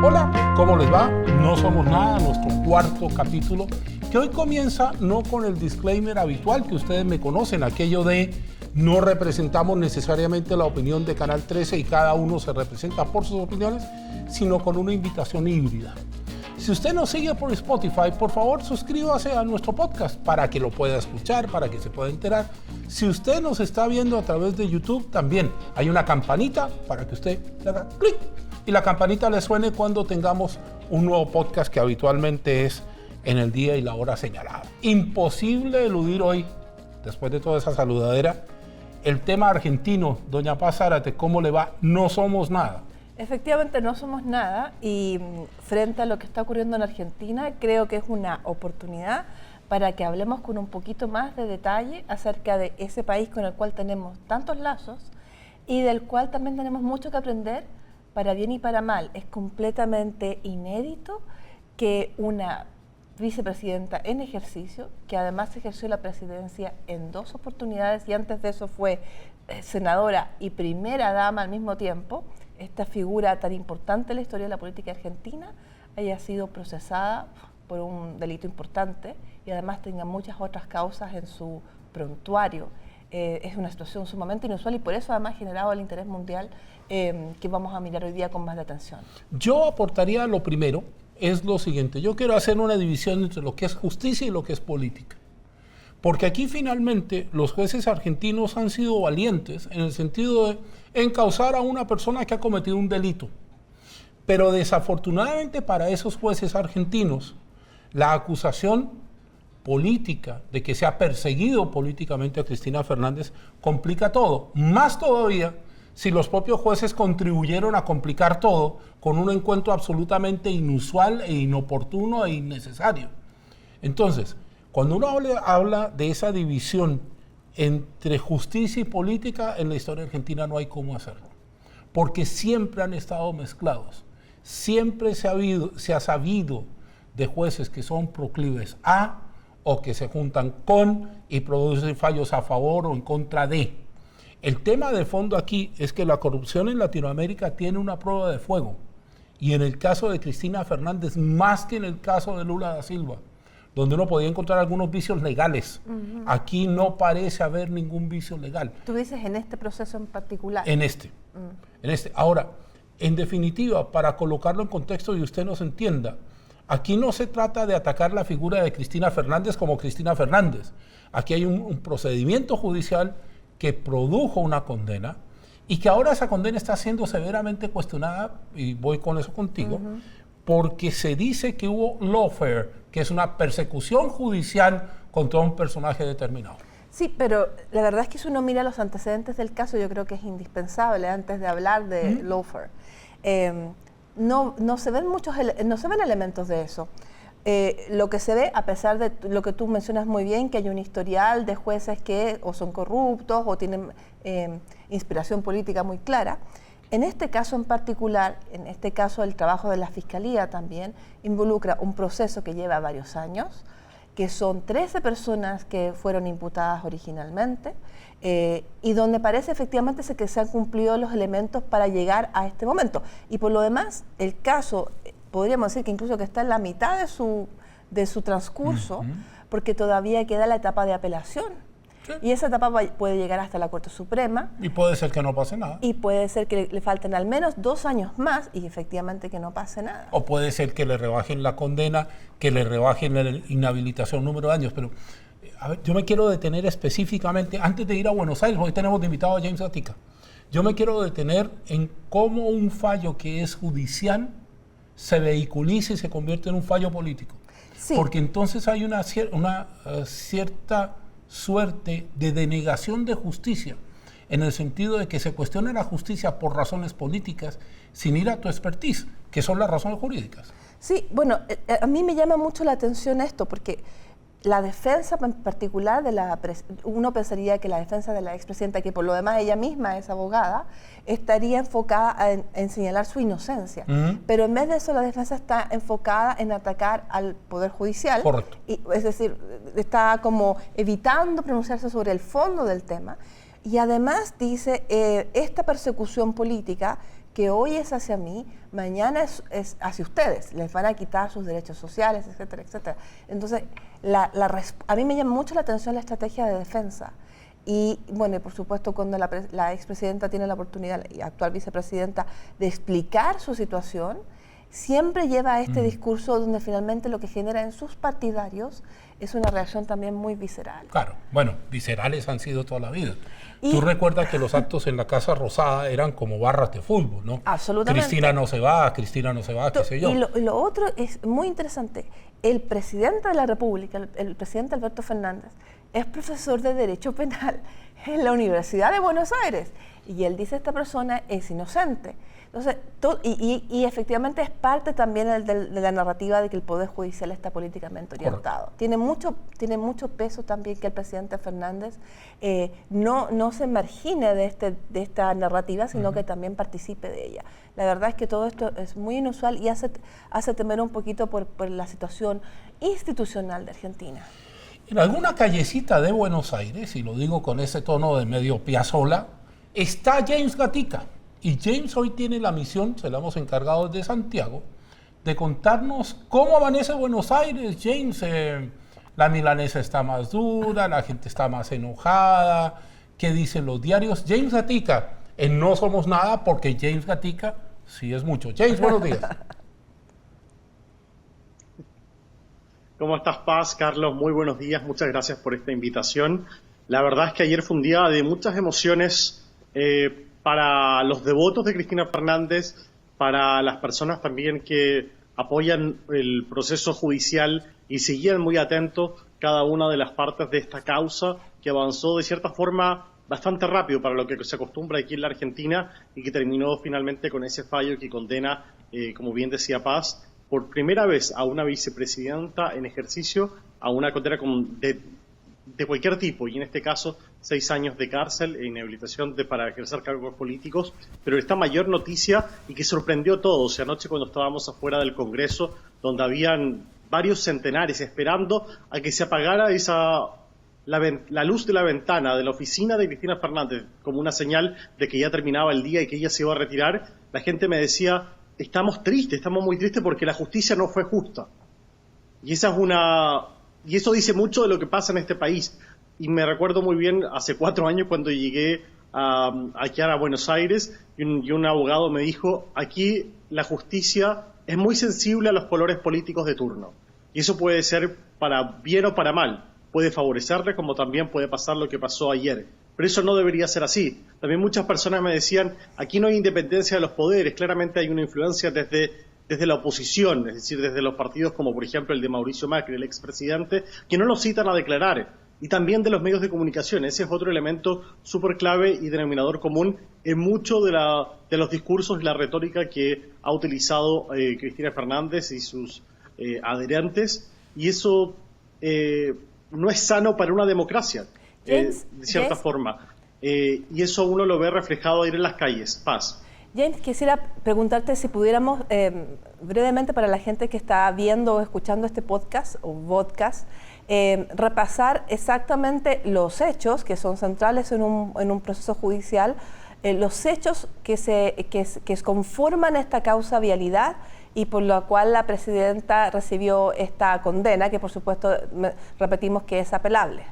Hola, ¿cómo les va? No somos nada, nuestro cuarto capítulo, que hoy comienza no con el disclaimer habitual que ustedes me conocen, aquello de no representamos necesariamente la opinión de Canal 13 y cada uno se representa por sus opiniones, sino con una invitación híbrida. Si usted nos sigue por Spotify, por favor suscríbase a nuestro podcast para que lo pueda escuchar, para que se pueda enterar. Si usted nos está viendo a través de YouTube, también hay una campanita para que usted le haga clic y la campanita le suene cuando tengamos un nuevo podcast que habitualmente es en el día y la hora señalada. Imposible eludir hoy, después de toda esa saludadera, el tema argentino. Doña Paz Zárate, ¿cómo le va? No somos nada. Efectivamente no somos nada y frente a lo que está ocurriendo en Argentina creo que es una oportunidad para que hablemos con un poquito más de detalle acerca de ese país con el cual tenemos tantos lazos y del cual también tenemos mucho que aprender para bien y para mal. Es completamente inédito que una vicepresidenta en ejercicio, que además ejerció la presidencia en 2 oportunidades y antes de eso fue senadora y primera dama al mismo tiempo, esta figura tan importante en la historia de la política argentina haya sido procesada por un delito importante y además tenga muchas otras causas en su prontuario. Es una situación sumamente inusual y por eso además ha generado el interés mundial que vamos a mirar hoy día con más atención. Yo aportaría lo primero, es lo siguiente. Yo quiero hacer una división entre lo que es justicia y lo que es política. Porque aquí finalmente los jueces argentinos han sido valientes en el sentido de encausar a una persona que ha cometido un delito. Pero desafortunadamente para esos jueces argentinos, la acusación política de que se ha perseguido políticamente a Cristina Fernández complica todo. Más todavía si los propios jueces contribuyeron a complicar todo con un encuentro absolutamente inusual e inoportuno e innecesario. Entonces, cuando uno habla de esa división entre justicia y política, en la historia argentina no hay cómo hacerlo, porque siempre han estado mezclados. Siempre se ha sabido de jueces que son proclives a o que se juntan con y producen fallos a favor o en contra de. El tema de fondo aquí es que la corrupción en Latinoamérica tiene una prueba de fuego, y en el caso de Cristina Fernández, más que en el caso de Lula da Silva, donde uno podía encontrar algunos vicios legales. Aquí no parece haber ningún vicio legal. ¿Tú dices en este proceso en particular? En este. Ahora, en definitiva, para colocarlo en contexto y usted nos entienda, aquí no se trata de atacar la figura de Cristina Fernández como Cristina Fernández. Aquí hay un procedimiento judicial que produjo una condena y que ahora esa condena está siendo severamente cuestionada, y voy con eso contigo, porque se dice que hubo lawfare, que es una persecución judicial contra un personaje determinado. Sí, pero la verdad es que si uno mira los antecedentes del caso, yo creo que es indispensable antes de hablar de lawfare. No se ven elementos de eso. Lo que se ve, a pesar de lo que tú mencionas muy bien, que hay un historial de jueces que o son corruptos o tienen inspiración política muy clara. En este caso en particular, en este caso el trabajo de la Fiscalía también involucra un proceso que lleva varios años, que son 13 personas que fueron imputadas originalmente y donde parece efectivamente que se han cumplido los elementos para llegar a este momento. Y por lo demás, el caso, podríamos decir que incluso que está en la mitad de su transcurso, porque todavía queda la etapa de apelación. Sí. Y esa etapa puede llegar hasta la Corte Suprema. Y puede ser que no pase nada. Y puede ser que le falten al menos 2 años más y efectivamente que no pase nada. O puede ser que le rebajen la condena, que le rebajen la inhabilitación número de años. Pero a ver, yo me quiero detener específicamente, antes de ir a Buenos Aires, hoy tenemos de invitado a James Gatica. Yo me quiero detener en cómo un fallo que es judicial se vehiculiza y se convierte en un fallo político. Sí. Porque entonces hay una cierta suerte de denegación de justicia, en el sentido de que se cuestiona la justicia por razones políticas sin ir a tu expertise, que son las razones jurídicas. Sí, bueno, a mí me llama mucho la atención esto, porque la defensa en particular uno pensaría que la defensa de la expresidenta, que por lo demás ella misma es abogada, estaría enfocada en señalar su inocencia. Pero en vez de eso la defensa está enfocada en atacar al Poder Judicial. Correcto. Es decir, está como evitando pronunciarse sobre el fondo del tema. Y además dice, esta persecución política que hoy es hacia mí, mañana es hacia ustedes. Les van a quitar sus derechos sociales, etcétera, etcétera. Entonces, a mí me llama mucho la atención la estrategia de defensa. Y bueno, por supuesto, cuando la expresidenta tiene la oportunidad, y actual vicepresidenta, de explicar su situación, siempre lleva a este discurso donde finalmente lo que genera en sus partidarios es una reacción también muy visceral. Claro, bueno, viscerales han sido toda la vida. Tú recuerdas que los actos en la Casa Rosada eran como barras de fútbol, ¿no? Absolutamente. Cristina no se va, qué sé yo. Y lo otro es muy interesante. El presidente de la República, el presidente Alberto Fernández, es profesor de Derecho Penal en la Universidad de Buenos Aires. Y él dice, esta persona es inocente. Entonces, y efectivamente es parte también de la narrativa de que el Poder Judicial está políticamente orientado. Tiene mucho peso también que el presidente Fernández no se margine de esta narrativa, sino que también participe de ella. La verdad es que todo esto es muy inusual y hace temer un poquito por la situación institucional de Argentina. En alguna callecita de Buenos Aires, y lo digo con ese tono de medio Piazzolla, está James Gatica. Y James hoy tiene la misión, se la hemos encargado desde Santiago, de contarnos cómo amanece Buenos Aires. James, la milanesa está más dura, la gente está más enojada, ¿qué dicen los diarios? James Gatica, en No Somos Nada, porque James Gatica sí es mucho. James, buenos días. ¿Cómo estás, Paz? Carlos, muy buenos días, muchas gracias por esta invitación. La verdad es que ayer fue un día de muchas emociones, para los devotos de Cristina Fernández, para las personas también que apoyan el proceso judicial y seguían muy atentos cada una de las partes de esta causa que avanzó de cierta forma bastante rápido para lo que se acostumbra aquí en la Argentina y que terminó finalmente con ese fallo que condena, como bien decía Paz, por primera vez a una vicepresidenta en ejercicio a una condena de cualquier tipo, y en este caso 6 años de cárcel e inhabilitación para ejercer cargos políticos. Pero esta mayor noticia, y que sorprendió a todos, anoche cuando estábamos afuera del Congreso, donde habían varios centenares esperando a que se apagara la luz de la ventana de la oficina de Cristina Fernández, como una señal de que ya terminaba el día y que ella se iba a retirar, la gente me decía, estamos muy tristes porque la justicia no fue justa. Y eso dice mucho de lo que pasa en este país. Y me recuerdo muy bien hace 4 años cuando llegué aquí a Buenos Aires y un abogado me dijo, aquí la justicia es muy sensible a los colores políticos de turno. Y eso puede ser para bien o para mal. Puede favorecerle como también puede pasar lo que pasó ayer. Pero eso no debería ser así. También muchas personas me decían, aquí no hay independencia de los poderes, claramente hay una influencia desde la oposición, es decir, desde los partidos como por ejemplo el de Mauricio Macri, el expresidente, que no lo citan a declarar, y también de los medios de comunicación. Ese es otro elemento súper clave y denominador común en mucho de los discursos y la retórica que ha utilizado Cristina Fernández y sus adherentes, y eso no es sano para una democracia, de cierta forma, y eso uno lo ve reflejado ayer en las calles. Paz. James, quisiera preguntarte si pudiéramos brevemente para la gente que está viendo o escuchando este podcast o vodcast, repasar exactamente los hechos que son centrales en un proceso judicial, los hechos que conforman esta causa vialidad y por lo cual la presidenta recibió esta condena, que por supuesto repetimos que es apelable.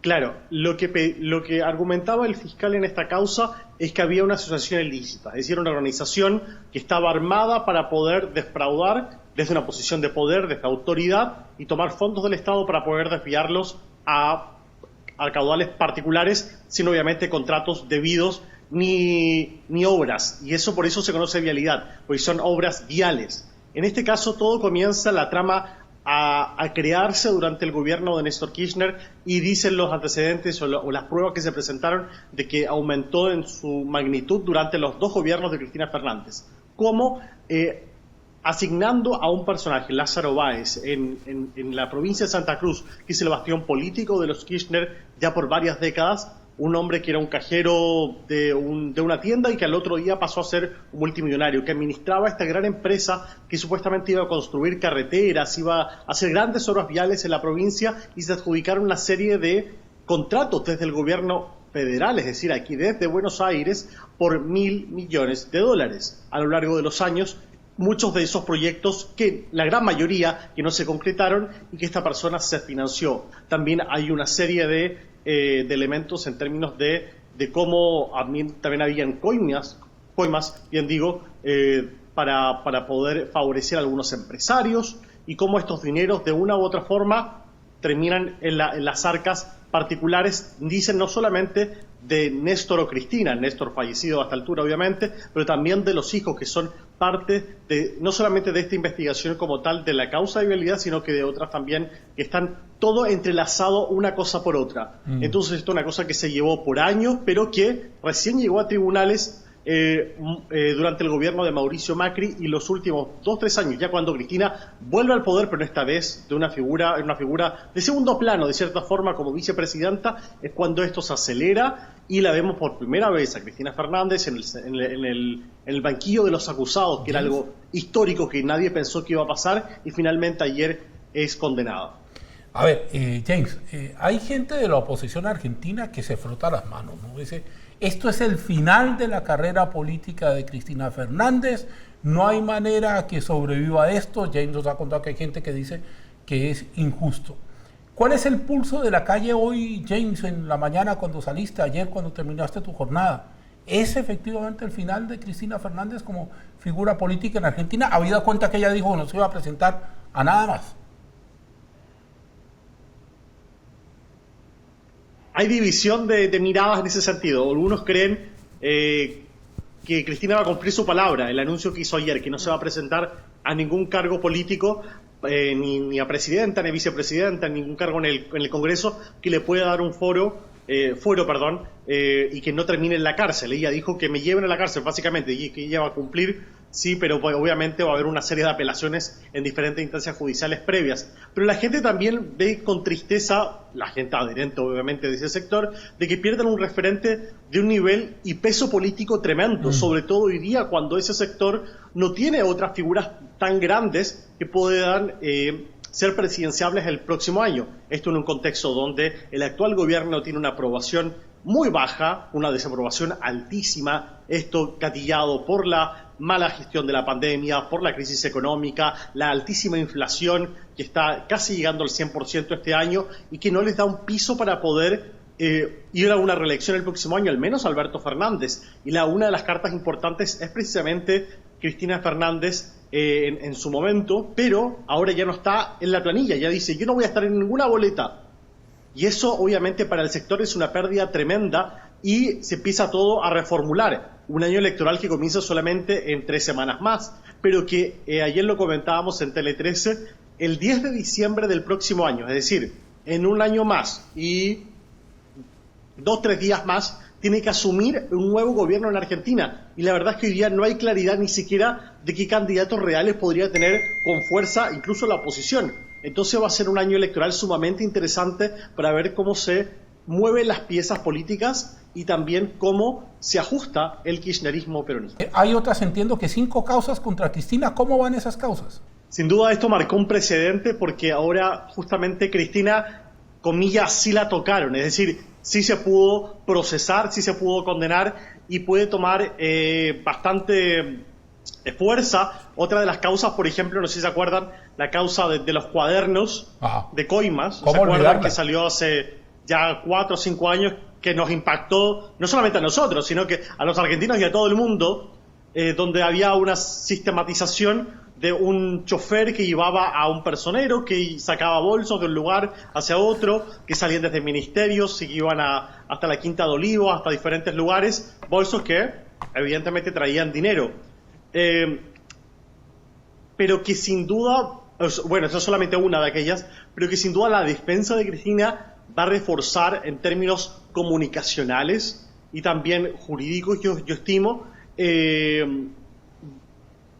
Claro, lo que argumentaba el fiscal en esta causa es que había una asociación ilícita, es decir, una organización que estaba armada para poder defraudar desde una posición de poder, desde autoridad, y tomar fondos del Estado para poder desviarlos a caudales particulares, sin obviamente contratos debidos ni obras. Y eso por eso se conoce vialidad, porque son obras viales. En este caso todo comienza la trama a crearse durante el gobierno de Néstor Kirchner, y dicen los antecedentes o las pruebas que se presentaron de que aumentó en su magnitud durante los 2 gobiernos de Cristina Fernández. Como asignando a un personaje, Lázaro Báez, en la provincia de Santa Cruz, que es el bastión político de los Kirchner ya por varias décadas, un hombre que era un cajero de una tienda y que al otro día pasó a ser un multimillonario, que administraba esta gran empresa que supuestamente iba a construir carreteras, iba a hacer grandes obras viales en la provincia, y se adjudicaron una serie de contratos desde el gobierno federal, es decir, aquí desde Buenos Aires, por $1.000 millones a lo largo de los años. Muchos de esos proyectos, que la gran mayoría que no se concretaron y que esta persona se financió. También hay una serie de elementos en términos de cómo también habían coimas, bien digo, para poder favorecer a algunos empresarios, y cómo estos dineros de una u otra forma terminan en las arcas particulares, dicen, no solamente de Néstor o Cristina, Néstor fallecido a esta altura obviamente, pero también de los hijos, que son parte no solamente de esta investigación como tal de la causa de vialidad, sino que de otras también, que están todo entrelazado una cosa por otra. Entonces esto es una cosa que se llevó por años, pero que recién llegó a tribunales durante el gobierno de Mauricio Macri, y los últimos 2-3 años, ya cuando Cristina vuelve al poder, pero esta vez de una figura de segundo plano, de cierta forma, como vicepresidenta, es cuando esto se acelera y la vemos por primera vez a Cristina Fernández en el banquillo de los acusados, que era algo histórico que nadie pensó que iba a pasar, y finalmente ayer es condenada. A ver, James, hay gente de la oposición argentina que se frota las manos, ¿no? Dice, esto es el final de la carrera política de Cristina Fernández, no hay manera que sobreviva esto. James nos ha contado que hay gente que dice que es injusto. ¿Cuál es el pulso de la calle hoy, James, en la mañana cuando saliste, ayer cuando terminaste tu jornada? ¿Es efectivamente el final de Cristina Fernández como figura política en Argentina, habida cuenta que ella dijo que no se iba a presentar a nada más? Hay división de miradas en ese sentido. Algunos creen que Cristina va a cumplir su palabra, el anuncio que hizo ayer, que no se va a presentar a ningún cargo político, ni a presidenta, ni a vicepresidenta, ni ningún cargo en el Congreso que le pueda dar un fuero, y que no termine en la cárcel. Ella dijo que me lleven a la cárcel, básicamente, y que ella va a cumplir. Sí, pero pues, obviamente va a haber una serie de apelaciones en diferentes instancias judiciales previas. Pero la gente también ve con tristeza, la gente adherente obviamente de ese sector, de que pierdan un referente de un nivel y peso político tremendo, sobre todo hoy día cuando ese sector no tiene otras figuras tan grandes que puedan ser presidenciables el próximo año. Esto en un contexto donde el actual gobierno tiene una aprobación muy baja, una desaprobación altísima, esto gatillado por la mala gestión de la pandemia, por la crisis económica, la altísima inflación que está casi llegando al 100% este año, y que no les da un piso para poder ir a una reelección el próximo año, al menos Alberto Fernández. Y una de las cartas importantes es precisamente Cristina Fernández en su momento, pero ahora ya no está en la planilla, ya dice, yo no voy a estar en ninguna boleta. Y eso obviamente para el sector es una pérdida tremenda, y se empieza todo a reformular. Un año electoral que comienza solamente en 3 semanas más, pero que ayer lo comentábamos en Tele 13, el 10 de diciembre del próximo año, es decir, en un año más y 2-3 días más, tiene que asumir un nuevo gobierno en Argentina. Y la verdad es que hoy día no hay claridad ni siquiera de qué candidatos reales podría tener con fuerza incluso la oposición. Entonces va a ser un año electoral sumamente interesante para ver cómo se mueven las piezas políticas y también cómo se ajusta el kirchnerismo peronista. Hay otras, entiendo que 5 causas contra Cristina. ¿Cómo van esas causas? Sin duda esto marcó un precedente, porque ahora justamente Cristina, comillas, sí la tocaron, es decir, sí se pudo procesar, sí se pudo condenar, y puede tomar bastante fuerza. Otra de las causas, por ejemplo, no sé si se acuerdan, la causa de los cuadernos de coimas, ¿se acuerdan? Que salió hace ya 4 o 5 años, que nos impactó no solamente a nosotros, sino que a los argentinos y a todo el mundo, donde había una sistematización de un chofer que llevaba a un personero que sacaba bolsos de un lugar hacia otro, que salían desde ministerios y que iban hasta la Quinta de Olivos, hasta diferentes lugares, bolsos que evidentemente traían dinero. Pero que sin duda, bueno, esa es solamente una de aquellas, pero que sin duda la defensa de Cristina va a reforzar en términos comunicacionales y también jurídicos, yo estimo,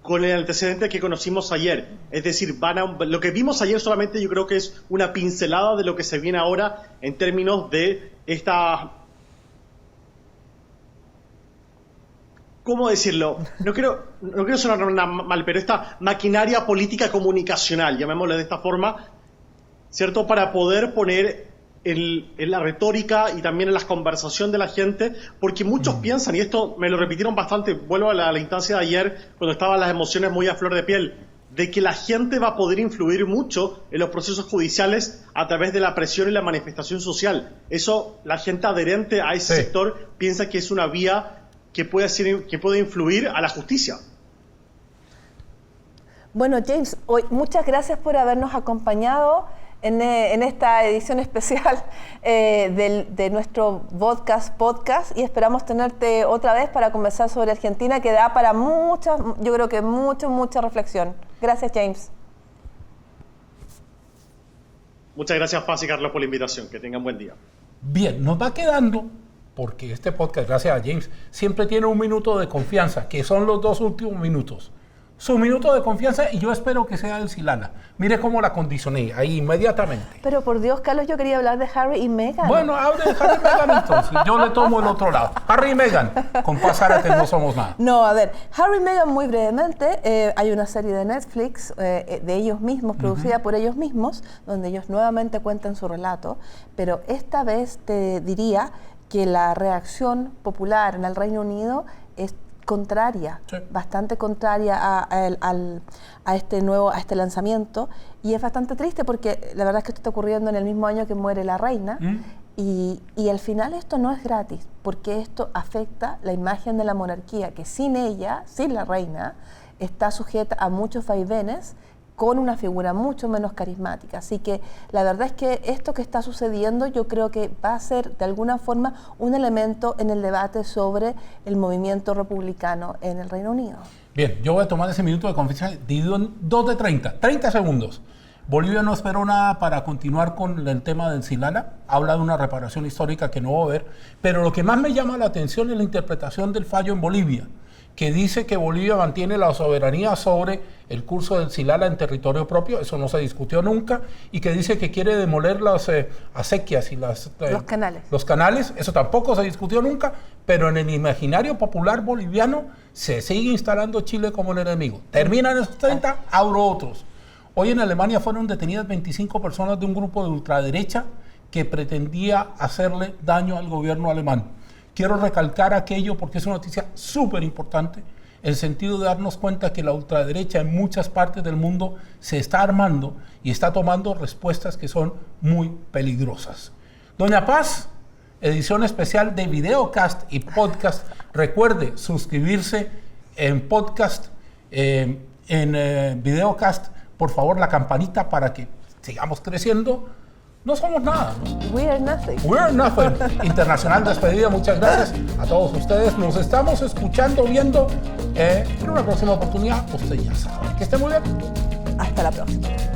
con el antecedente que conocimos ayer. Es decir, lo que vimos ayer solamente yo creo que es una pincelada de lo que se viene ahora en términos de esta... ¿Cómo decirlo? No quiero sonar mal, pero esta maquinaria política comunicacional, llamémosle de esta forma, ¿cierto? Para poder poner en la retórica y también en la conversación de la gente, porque muchos piensan, y esto me lo repitieron bastante, vuelvo a la instancia de ayer, cuando estaban las emociones muy a flor de piel, de que la gente va a poder influir mucho en los procesos judiciales a través de la presión y la manifestación social. Eso, la gente adherente a ese sector piensa que es una vía que puede influir a la justicia. Bueno, James, hoy muchas gracias por habernos acompañado en esta edición especial de nuestro podcast, y esperamos tenerte otra vez para conversar sobre Argentina, que da para yo creo que mucha reflexión. Gracias, James. Muchas gracias, Paz y Carlos, por la invitación. Que tengan buen día. Bien, nos va quedando, porque este podcast, gracias a James, siempre tiene un minuto de confianza, que son los 2 últimos minutos. Su minuto de confianza, y yo espero que sea el Silala. Mire cómo la condicioné ahí inmediatamente. Pero por Dios, Carlos, yo quería hablar de Harry y Meghan. Bueno, hable de Harry y Meghan entonces. Yo le tomo el otro lado. Harry y Meghan, con Paz Zárate no somos nada. No, a ver, Harry y Meghan muy brevemente. Hay una serie de Netflix de ellos mismos, producida por ellos mismos, donde ellos nuevamente cuentan su relato. Pero esta vez te diría que la reacción popular en el Reino Unido es contraria, bastante contraria a este lanzamiento, y es bastante triste porque la verdad es que esto está ocurriendo en el mismo año que muere la reina, y al final esto no es gratis, porque esto afecta la imagen de la monarquía, que sin ella, sin la reina, está sujeta a muchos vaivenes, con una figura mucho menos carismática. Así que la verdad es que esto que está sucediendo yo creo que va a ser de alguna forma un elemento en el debate sobre el movimiento republicano en el Reino Unido. Bien, yo voy a tomar ese minuto de confianza dividido en 2 de 30 segundos. Bolivia no esperó nada para continuar con el tema del Silala, habla de una reparación histórica que no va a haber, pero lo que más me llama la atención es la interpretación del fallo en Bolivia, que dice que Bolivia mantiene la soberanía sobre el curso del Silala en territorio propio, eso no se discutió nunca, y que dice que quiere demoler las acequias y los canales, eso tampoco se discutió nunca, pero en el imaginario popular boliviano se sigue instalando Chile como el enemigo. Terminan esos 30, abro otros. Hoy en Alemania fueron detenidas 25 personas de un grupo de ultraderecha que pretendía hacerle daño al gobierno alemán. Quiero recalcar aquello porque es una noticia súper importante, en el sentido de darnos cuenta que la ultraderecha en muchas partes del mundo se está armando y está tomando respuestas que son muy peligrosas. Doña Paz, edición especial de videocast y podcast. Recuerde suscribirse en podcast, en videocast, por favor, la campanita para que sigamos creciendo. No somos nada. We are nothing. We are nothing. Internacional despedida, muchas gracias a todos ustedes. Nos estamos escuchando, viendo en una próxima oportunidad. Usted ya sabe. Que esté muy bien. Hasta la próxima.